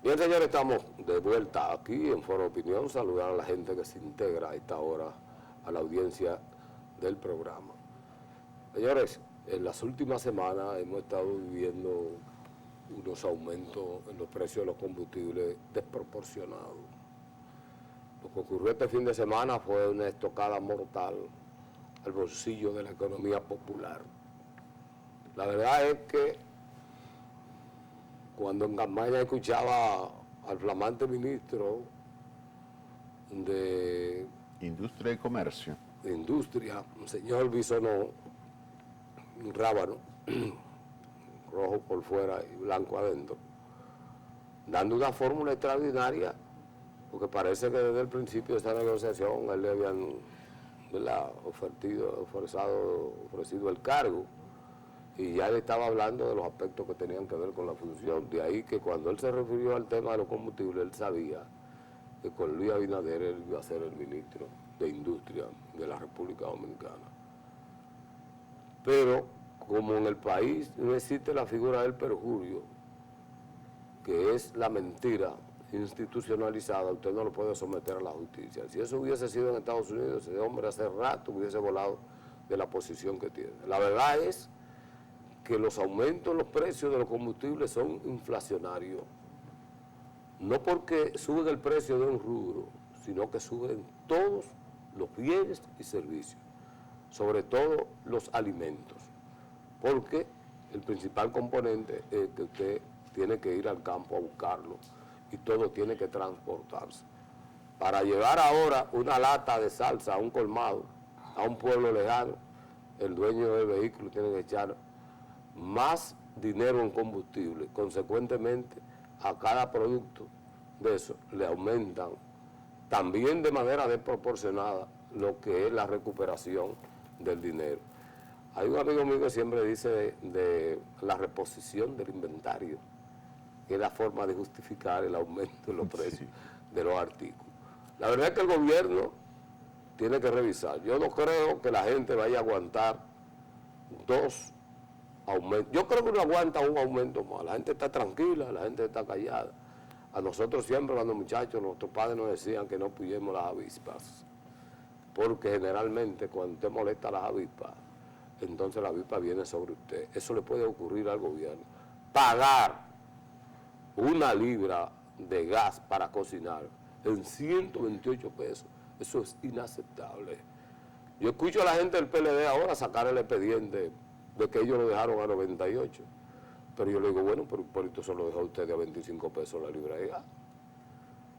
Bien, señores, estamos de vuelta aquí en Foro Opinión. Saludar a la gente que se integra a esta hora a la audiencia del programa. Señores, en las últimas semanas hemos estado viviendo unos aumentos en los precios de los combustibles desproporcionados. Lo que ocurrió este fin de semana fue una estocada mortal al bolsillo de la economía popular. La verdad es que cuando en campaña escuchaba al flamante ministro de Industria y Comercio, Industria, el señor Bisonó, un rábano, rojo por fuera y blanco adentro, dando una fórmula extraordinaria, porque parece que desde el principio de esta negociación él le habían, ¿verdad?, ofrecido el cargo, y ya le estaba hablando de los aspectos que tenían que ver con la función. De ahí que cuando él se refirió al tema de los combustibles, él sabía que con Luis Abinader él iba a ser el ministro de Industria de la República Dominicana. Pero como en el país no existe la figura del perjurio, que es la mentira institucionalizada, usted no lo puede someter a la justicia. Si eso hubiese sido en Estados Unidos, ese hombre hace rato hubiese volado de la posición que tiene. La verdad es que los aumentos en los precios de los combustibles son inflacionarios, no porque suben el precio de un rubro, sino que suben todos los bienes y servicios, sobre todo los alimentos, porque el principal componente es que usted tiene que ir al campo a buscarlo y todo tiene que transportarse. Para llevar ahora una lata de salsa a un colmado, a un pueblo lejano, el dueño del vehículo tiene que echar más dinero en combustible. Consecuentemente, a cada producto de eso le aumentan también de manera desproporcionada lo que es la recuperación del dinero. Hay un amigo mío que siempre dice de la reposición del inventario, que es la forma de justificar el aumento de los precios de los artículos. La verdad es que el gobierno tiene que revisar. Yo no creo que la gente vaya a aguantar dos aumentos. Yo creo que no aguanta un aumento más. La gente está tranquila, la gente está callada. A nosotros siempre, cuando muchachos, nuestros padres nos decían que no puyemos las avispas, porque generalmente cuando usted molesta a las avispas, entonces la avispa viene sobre usted. Eso le puede ocurrir al gobierno. Pagar una libra de gas para cocinar en 128 pesos, eso es inaceptable. Yo escucho a la gente del PLD ahora sacar el expediente de que ellos lo dejaron a 98, pero yo le digo, bueno, pero por esto se lo dejó a usted a 25 pesos la libra de gas.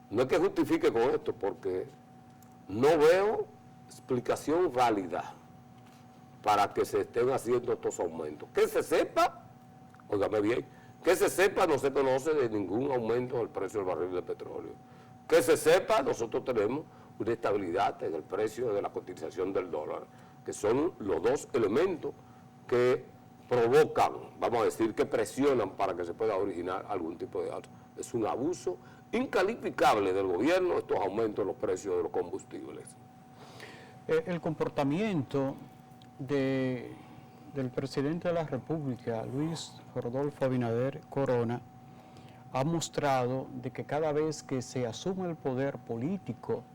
No es que justifique con esto, porque no veo explicación válida para que se estén haciendo estos aumentos. Que se sepa, óigame bien, que se sepa, no se conoce de ningún aumento del precio del barril de petróleo. Que se sepa, nosotros tenemos una estabilidad en el precio de la cotización del dólar, que son los dos elementos que provocan, vamos a decir, que presionan para que se pueda originar algún tipo de alza. Es un abuso incalificable del gobierno estos aumentos en los precios de los combustibles. El comportamiento del presidente de la República, Luis Rodolfo Abinader Corona, ha mostrado de que cada vez que se asume el poder político,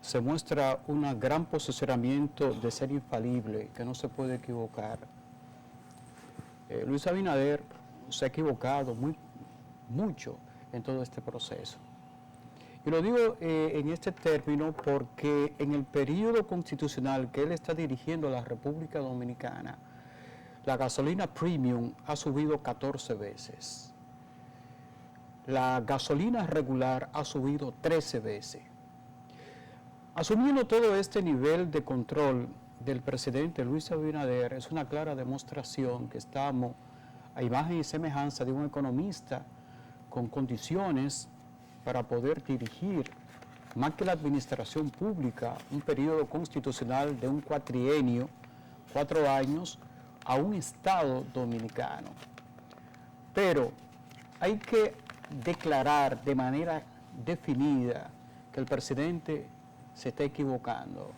se muestra un gran posicionamiento de ser infalible, que no se puede equivocar. Luis Abinader se ha equivocado mucho en todo este proceso. Y lo digo en este término porque en el periodo constitucional que él está dirigiendo a la República Dominicana, la gasolina premium ha subido 14 veces. La gasolina regular ha subido 13 veces. Asumiendo todo este nivel de control del presidente Luis Abinader, es una clara demostración que estamos a imagen y semejanza de un economista con condiciones para poder dirigir, más que la administración pública, un periodo constitucional de un cuatrienio, 4 años, a un Estado dominicano. Pero hay que declarar de manera definida que el presidente se está equivocando.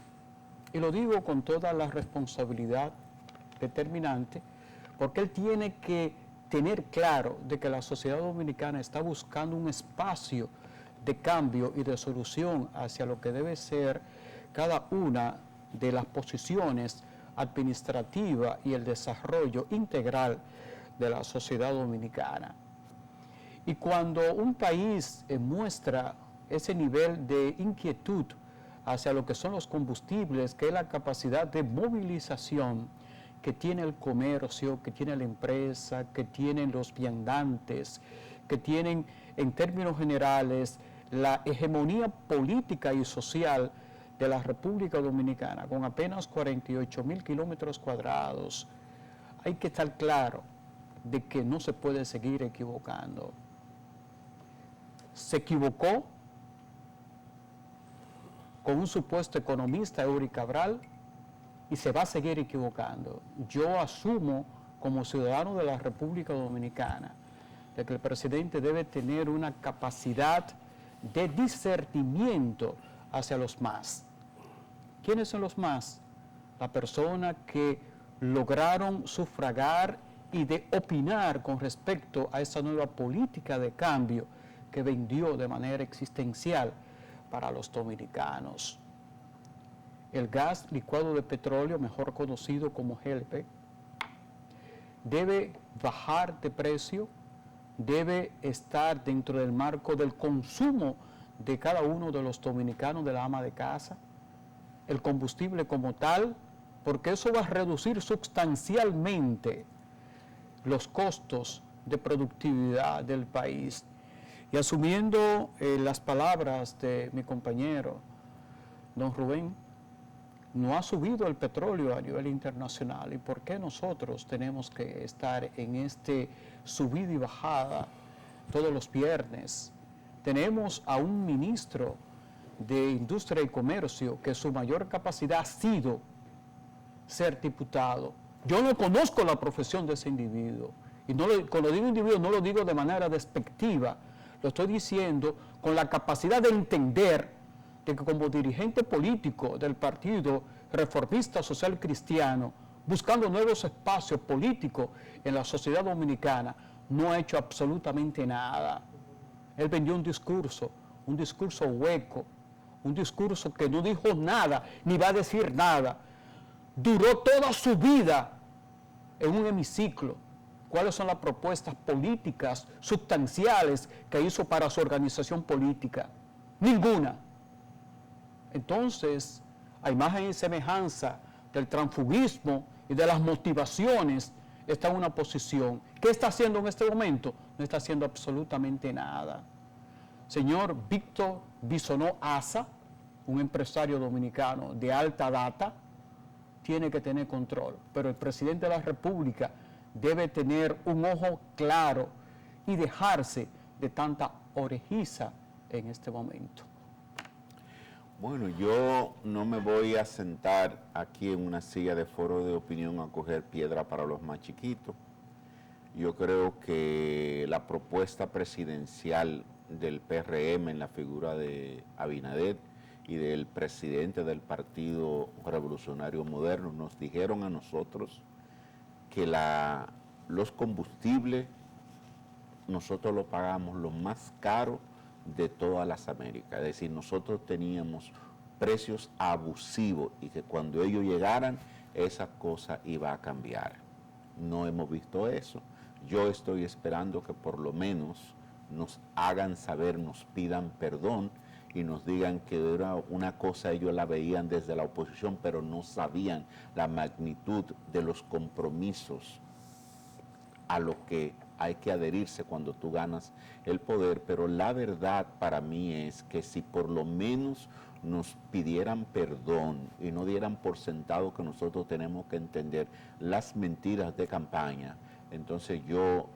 Y lo digo con toda la responsabilidad determinante, porque él tiene que tener claro de que la sociedad dominicana está buscando un espacio de cambio y de solución hacia lo que debe ser cada una de las posiciones administrativas y el desarrollo integral de la sociedad dominicana. Y cuando un país muestra ese nivel de inquietud hacia lo que son los combustibles, que es la capacidad de movilización que tiene el comercio, que tiene la empresa, que tienen los viandantes, que tienen en términos generales la hegemonía política y social de la República Dominicana, con apenas 48.000 kilómetros cuadrados, hay que estar claro de que no se puede seguir equivocando. Se equivocó con un supuesto economista, Eury Cabral, y se va a seguir equivocando. Yo asumo como ciudadano de la República Dominicana de que el presidente debe tener una capacidad de discernimiento hacia los más. ¿Quiénes son los más? La persona que lograron sufragar y de opinar con respecto a esa nueva política de cambio que vendió de manera existencial para los dominicanos. El gas licuado de petróleo, mejor conocido como GLP, debe bajar de precio, debe estar dentro del marco del consumo de cada uno de los dominicanos, de la ama de casa, el combustible como tal, porque eso va a reducir sustancialmente los costos de productividad del país. Y asumiendo las palabras de mi compañero, don Rubén, no ha subido el petróleo a nivel internacional. ¿Y por qué nosotros tenemos que estar en este subida y bajada todos los viernes? Tenemos a un ministro de Industria y Comercio que su mayor capacidad ha sido ser diputado. Yo no conozco la profesión de ese individuo. Y cuando digo individuo no lo digo de manera despectiva, lo estoy diciendo con la capacidad de entender de que como dirigente político del Partido Reformista Social Cristiano, buscando nuevos espacios políticos en la sociedad dominicana, no ha hecho absolutamente nada. Él vendió un discurso hueco, un discurso que no dijo nada, ni va a decir nada. Duró toda su vida en un hemiciclo. ¿Cuáles son las propuestas políticas sustanciales que hizo para su organización política? Ninguna. Entonces, a imagen y semejanza del transfugismo y de las motivaciones, está en una posición. ¿Qué está haciendo en este momento? No está haciendo absolutamente nada. Señor Víctor Bisonó Asa, un empresario dominicano de alta data, tiene que tener control, pero el presidente de la República debe tener un ojo claro y dejarse de tanta orejiza en este momento. Bueno, yo no me voy a sentar aquí en una silla de foro de opinión a coger piedra para los más chiquitos. Yo creo que la propuesta presidencial del PRM en la figura de Abinader y del presidente del Partido Revolucionario Moderno nos dijeron a nosotros que los combustibles nosotros lo pagamos lo más caro de todas las Américas. Es decir, nosotros teníamos precios abusivos y que cuando ellos llegaran, esa cosa iba a cambiar. No hemos visto eso. Yo estoy esperando que por lo menos nos hagan saber, nos pidan perdón y nos digan que era una cosa, ellos la veían desde la oposición, pero no sabían la magnitud de los compromisos a lo que hay que adherirse cuando tú ganas el poder. Pero la verdad para mí es que si por lo menos nos pidieran perdón y no dieran por sentado que nosotros tenemos que entender las mentiras de campaña, entonces yo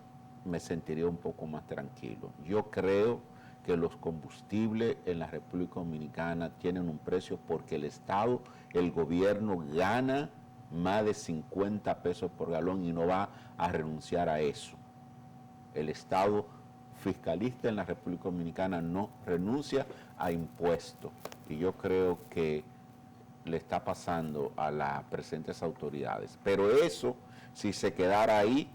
me sentiría un poco más tranquilo. Yo creo que los combustibles en la República Dominicana tienen un precio porque el Estado, el gobierno gana más de 50 pesos por galón y no va a renunciar a eso. El Estado fiscalista en la República Dominicana no renuncia a impuestos. Y yo creo que le está pasando a las presentes autoridades. Pero eso, si se quedara ahí,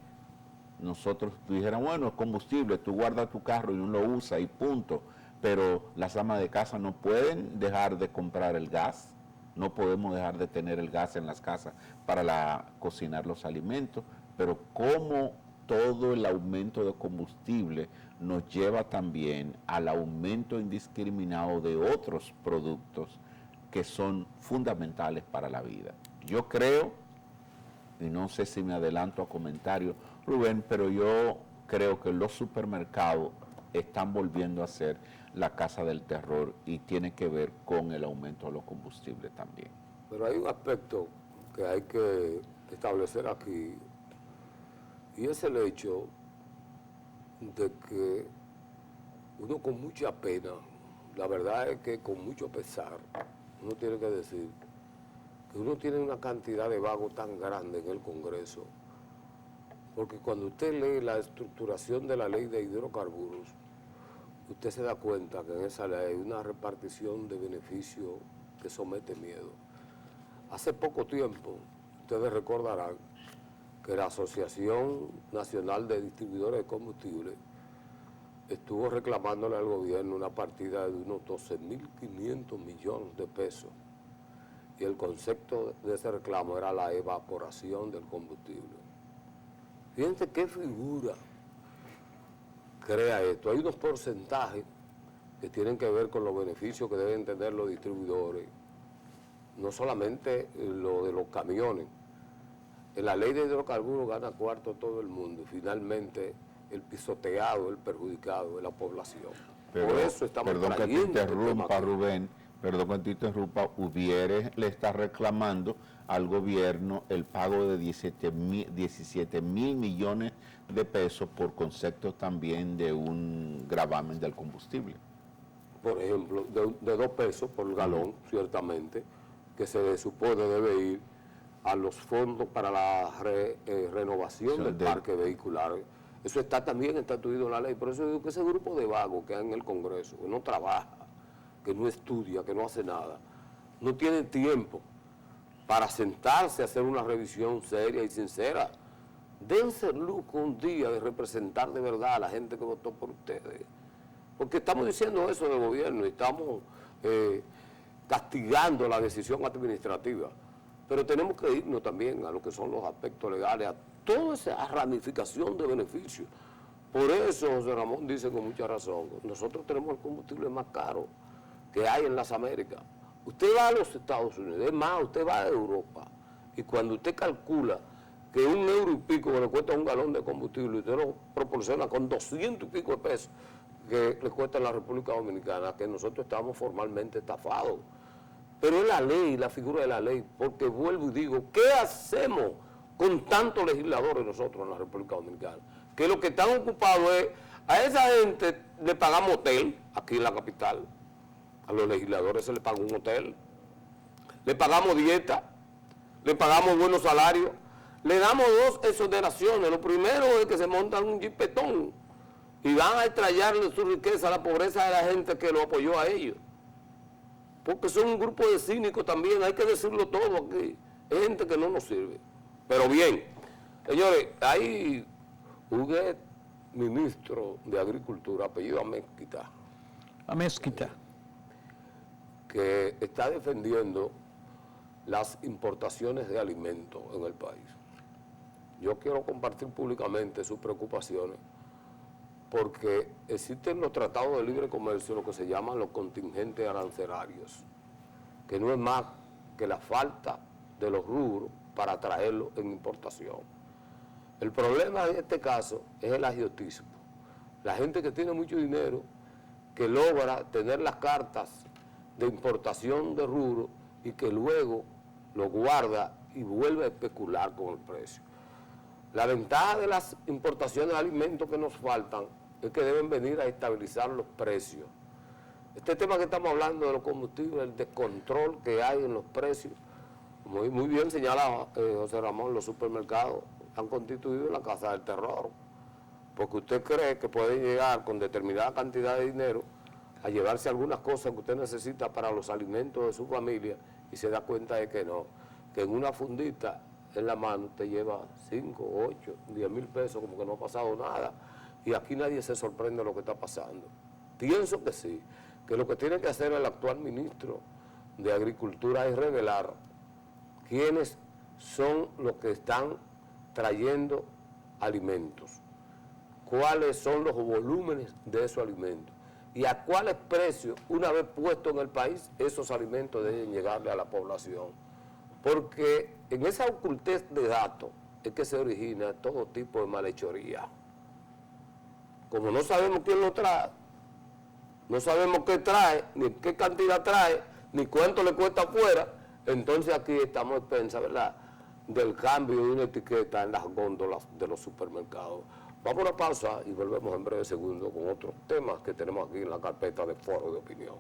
nosotros dijéramos, bueno, es combustible, tú guardas tu carro y no lo usas y punto. Pero las amas de casa no pueden dejar de comprar el gas, no podemos dejar de tener el gas en las casas para cocinar los alimentos, pero como todo el aumento de combustible nos lleva también al aumento indiscriminado de otros productos que son fundamentales para la vida. Yo creo, y no sé si me adelanto a comentarios, Rubén, pero yo creo que los supermercados están volviendo a ser la casa del terror y tiene que ver con el aumento de los combustibles también. Pero hay un aspecto que hay que establecer aquí, y es el hecho de que uno con mucha pena, la verdad es que con mucho pesar, uno tiene que decir que uno tiene una cantidad de vagos tan grande en el Congreso, porque cuando usted lee la estructuración de la ley de hidrocarburos, usted se da cuenta que en esa ley hay una repartición de beneficios que somete miedo. Hace poco tiempo, ustedes recordarán que la Asociación Nacional de Distribuidores de Combustible estuvo reclamándole al gobierno una partida de unos 12.500 millones de pesos. Y el concepto de ese reclamo era la evaporación del combustible. Fíjense qué figura crea esto. Hay unos porcentajes que tienen que ver con los beneficios que deben tener los distribuidores, no solamente lo de los camiones. En la ley de hidrocarburos gana cuarto todo el mundo y finalmente el pisoteado, el perjudicado es la población. Pero, por eso estamos perdón que te trayendo interrumpa, Rubén, perdón que te interrumpa, le está reclamando al gobierno el pago de 17.000 millones de pesos por concepto también de un gravamen del combustible. Por ejemplo, de 2 pesos por galón, ciertamente, que se supone debe ir a los fondos para la renovación del parque vehicular. Eso está también estatuido en la ley. Por eso digo que ese grupo de vagos que hay en el Congreso, que no trabaja, que no estudia, que no hace nada, no tiene tiempo para sentarse a hacer una revisión seria y sincera. Dense lujo un día de representar de verdad a la gente que votó por ustedes. Porque estamos diciendo eso del gobierno y estamos castigando la decisión administrativa. Pero tenemos que irnos también a lo que son los aspectos legales, a toda esa ramificación de beneficios. Por eso José Ramón dice con mucha razón, nosotros tenemos el combustible más caro que hay en las Américas. Usted va a los Estados Unidos, es más, usted va a Europa, y cuando usted calcula que €1 y pico que le cuesta un galón de combustible, usted lo proporciona con 200 y pico de pesos que le cuesta en la República Dominicana, que nosotros estamos formalmente estafados. Pero es la ley, la figura de la ley, porque vuelvo y digo, ¿qué hacemos con tantos legisladores nosotros en la República Dominicana? Que lo que están ocupados es, a esa gente le pagamos hotel, aquí en la capital, a los legisladores se les paga un hotel, le pagamos dieta, le pagamos buenos salarios, le damos 2 exoneraciones. Lo primero es que se montan un jipetón y van a extraerle su riqueza a la pobreza de la gente que lo apoyó a ellos. Porque son un grupo de cínicos también, hay que decirlo todo aquí. Es gente que no nos sirve. Pero bien, señores, hay un ministro de Agricultura, apellido Amezquita, que está defendiendo las importaciones de alimentos en el país. Yo quiero compartir públicamente sus preocupaciones porque existen los tratados de libre comercio, lo que se llaman los contingentes arancelarios, que no es más que la falta de los rubros para traerlos en importación. El problema en este caso es el agiotismo. La gente que tiene mucho dinero, que logra tener las cartas de importación de rubro y que luego lo guarda y vuelve a especular con el precio. La ventaja de las importaciones de alimentos que nos faltan es que deben venir a estabilizar los precios. Este tema que estamos hablando de los combustibles, el descontrol que hay en los precios, muy bien señalaba José Ramón, los supermercados han constituido la casa del terror, porque usted cree que puede llegar con determinada cantidad de dinero a llevarse algunas cosas que usted necesita para los alimentos de su familia y se da cuenta de que no, que en una fundita en la mano, te lleva 5, 8, 10 mil pesos, como que no ha pasado nada. Y aquí nadie se sorprende de lo que está pasando. Pienso que sí, que lo que tiene que hacer el actual ministro de Agricultura es revelar quiénes son los que están trayendo alimentos, cuáles son los volúmenes de esos alimentos y a cuáles precios, una vez puestos en el país, esos alimentos deben llegarle a la población. Porque en esa ocultez de datos es que se origina todo tipo de malhechoría. Como no sabemos quién lo trae, no sabemos qué trae, ni qué cantidad trae, ni cuánto le cuesta afuera, entonces aquí estamos a expensas, ¿verdad?, del cambio de una etiqueta en las góndolas de los supermercados. Vamos a una pausa y volvemos en breve segundo con otros temas que tenemos aquí en la carpeta de Foro de Opinión.